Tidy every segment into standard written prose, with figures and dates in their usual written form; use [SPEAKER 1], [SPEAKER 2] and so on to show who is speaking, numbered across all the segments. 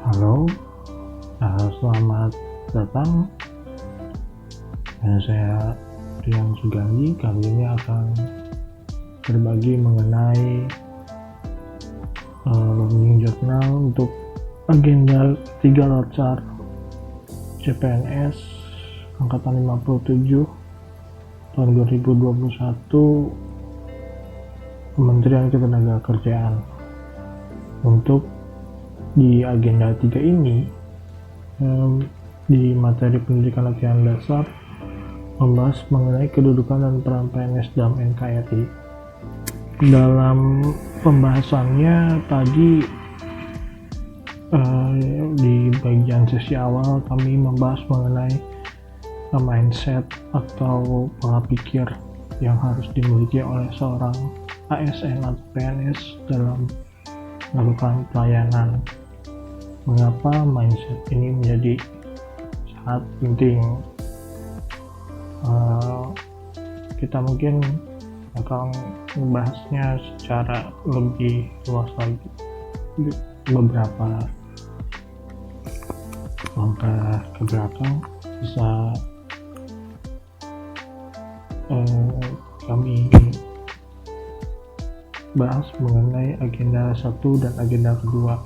[SPEAKER 1] Halo, selamat datang. Saya Rian Sugandi. Kali ini akan berbagi mengenai learning journal untuk agenda 3 Latsar CPNS Angkatan 57 tahun 2021 Kementerian Ketenagakerjaan. Untuk di agenda 3 ini, di materi pendidikan latihan dasar membahas mengenai kedudukan dan peran PNS dalam NKRI. Dalam pembahasannya tadi, di bagian sesi awal kami membahas mengenai mindset atau pola pikir yang harus dimiliki oleh seorang ASN atau PNS dalam melakukan pelayanan. Mengapa mindset ini menjadi sangat penting? Kita mungkin akan membahasnya secara lebih luas lagi, beberapa langkah ke belakang bisa kami bahas mengenai agenda 1 dan agenda kedua.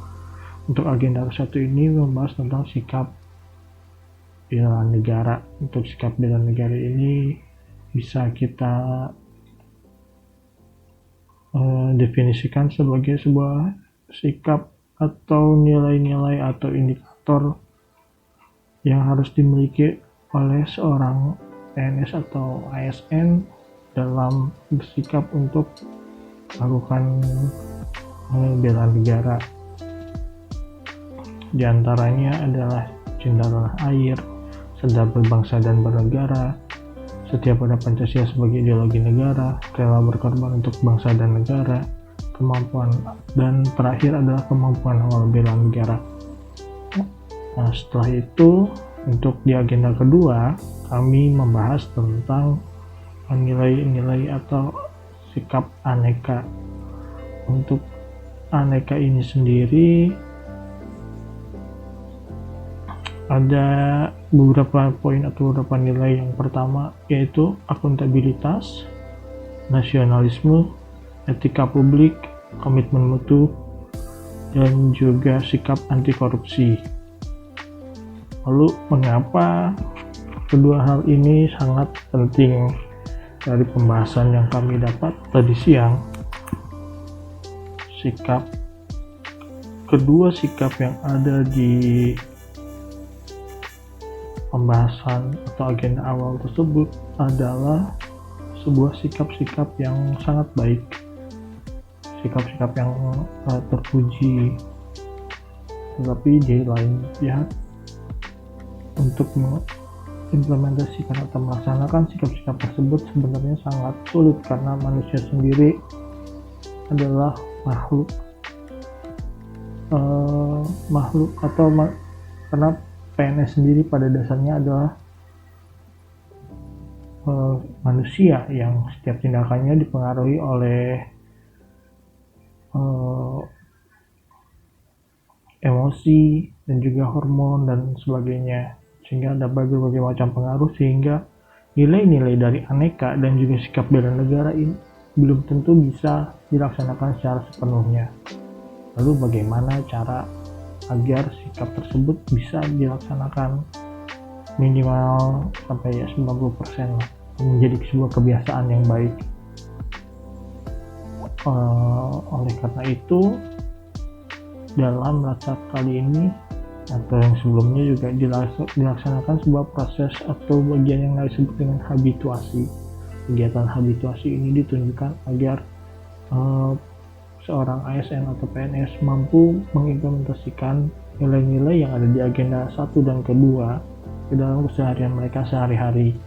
[SPEAKER 1] Untuk agenda 1 ini membahas tentang sikap bela negara. Untuk sikap bela negara ini bisa kita definisikan sebagai sebuah sikap atau nilai-nilai atau indikator yang harus dimiliki oleh seorang PNS atau ASN dalam bersikap untuk melakukan bela negara. Di antaranya adalah cinta tanah air, sadar berbangsa dan bernegara, setia pada Pancasila sebagai ideologi negara, rela berkorban untuk bangsa dan negara, kemampuan, dan terakhir adalah kemampuan awal bela negara. Nah, setelah itu, untuk di agenda kedua, kami membahas tentang nilai-nilai atau sikap aneka. Untuk aneka ini sendiri ada beberapa poin atau beberapa nilai. Yang pertama yaitu akuntabilitas, nasionalisme, etika publik, komitmen mutu, dan juga sikap anti korupsi. Lalu mengapa kedua hal ini sangat penting? Dari pembahasan yang kami dapat tadi siang, kedua sikap yang ada di pembahasan atau agenda awal tersebut adalah sebuah sikap-sikap yang sangat baik, sikap-sikap yang terpuji. Tetapi di lain pihak, untuk implementasikan atau melaksanakan sikap-sikap tersebut sebenarnya sangat sulit, karena manusia sendiri adalah karena PNS sendiri pada dasarnya adalah manusia yang setiap tindakannya dipengaruhi oleh emosi dan juga hormon dan sebagainya, sehingga ada berbagai macam pengaruh, sehingga nilai-nilai dari aneka dan juga sikap bela negara ini belum tentu bisa dilaksanakan secara sepenuhnya. Lalu bagaimana cara agar sikap tersebut bisa dilaksanakan minimal sampai 90% menjadi sebuah kebiasaan yang baik? Oleh karena itu, dalam Latsar kali ini atau yang sebelumnya juga dilaksanakan sebuah proses atau bagian yang disebut dengan habituasi. Kegiatan habituasi ini ditunjukkan agar seorang ASN atau PNS mampu mengimplementasikan nilai-nilai yang ada di agenda 1 dan kedua ke dalam keseharian mereka sehari-hari.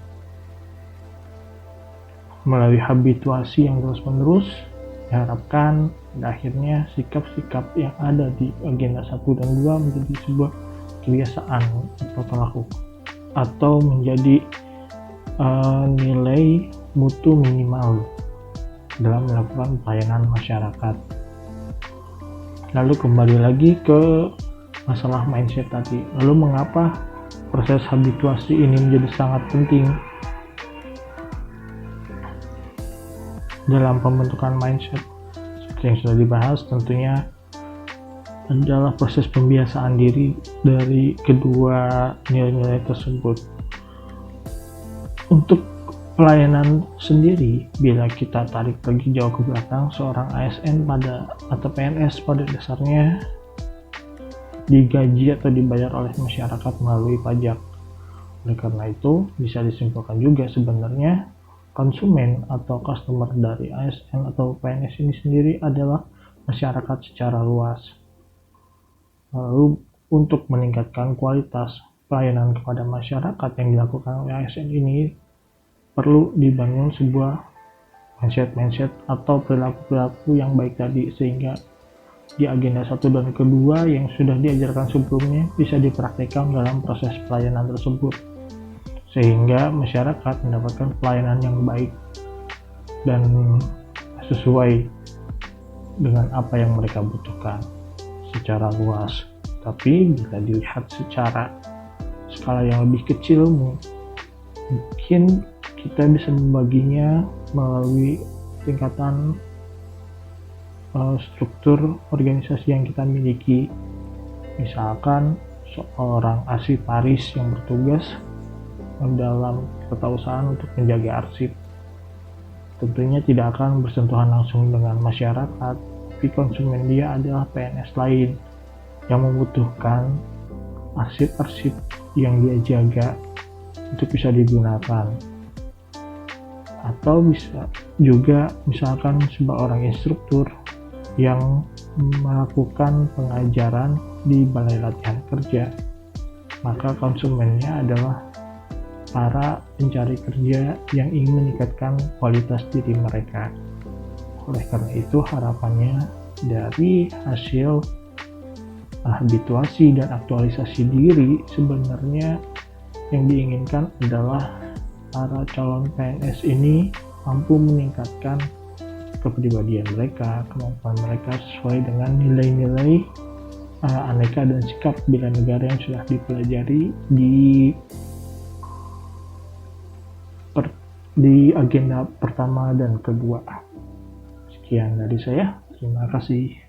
[SPEAKER 1] Melalui habituasi yang terus-menerus, diharapkan pada akhirnya sikap-sikap yang ada di agenda 1 dan 2 menjadi sebuah kebiasaan atau perilaku, atau menjadi nilai mutu minimal dalam melakukan pelayanan masyarakat. Lalu kembali lagi ke masalah mindset tadi. Lalu mengapa proses habituasi ini menjadi sangat penting dalam pembentukan mindset? Seperti yang sudah dibahas, tentunya adalah proses pembiasaan diri dari kedua nilai-nilai tersebut. Untuk pelayanan sendiri, bila kita tarik lagi jauh ke belakang, seorang ASN atau PNS pada dasarnya digaji atau dibayar oleh masyarakat melalui pajak. Oleh karena itu, bisa disimpulkan juga sebenarnya konsumen atau customer dari ASN atau PNS ini sendiri adalah masyarakat secara luas. Lalu untuk meningkatkan kualitas pelayanan kepada masyarakat yang dilakukan oleh ASN ini, perlu dibangun sebuah mindset atau perilaku yang baik tadi, sehingga di agenda 1 dan kedua yang sudah diajarkan sebelumnya bisa dipraktikkan dalam proses pelayanan tersebut, sehingga masyarakat mendapatkan pelayanan yang baik dan sesuai dengan apa yang mereka butuhkan secara luas. Tapi bila dilihat secara skala yang lebih kecil, mungkin kita bisa membaginya melalui tingkatan struktur organisasi yang kita miliki. Misalkan seorang arsiparis yang bertugas dalam ketausahaan untuk menjaga arsip, tentunya tidak akan bersentuhan langsung dengan masyarakat, tapi konsumen dia adalah PNS lain yang membutuhkan arsip-arsip yang dia jaga untuk bisa digunakan. Atau bisa juga misalkan seorang instruktur yang melakukan pengajaran di balai latihan kerja, maka konsumennya adalah para pencari kerja yang ingin meningkatkan kualitas diri mereka. Oleh karena itu, harapannya dari hasil habituasi dan aktualisasi diri, sebenarnya yang diinginkan adalah para calon PNS ini mampu meningkatkan kepribadian mereka, kemampuan mereka sesuai dengan nilai-nilai aneka dan sikap bela negara yang sudah dipelajari di agenda pertama dan kedua. Sekian dari saya, terima kasih.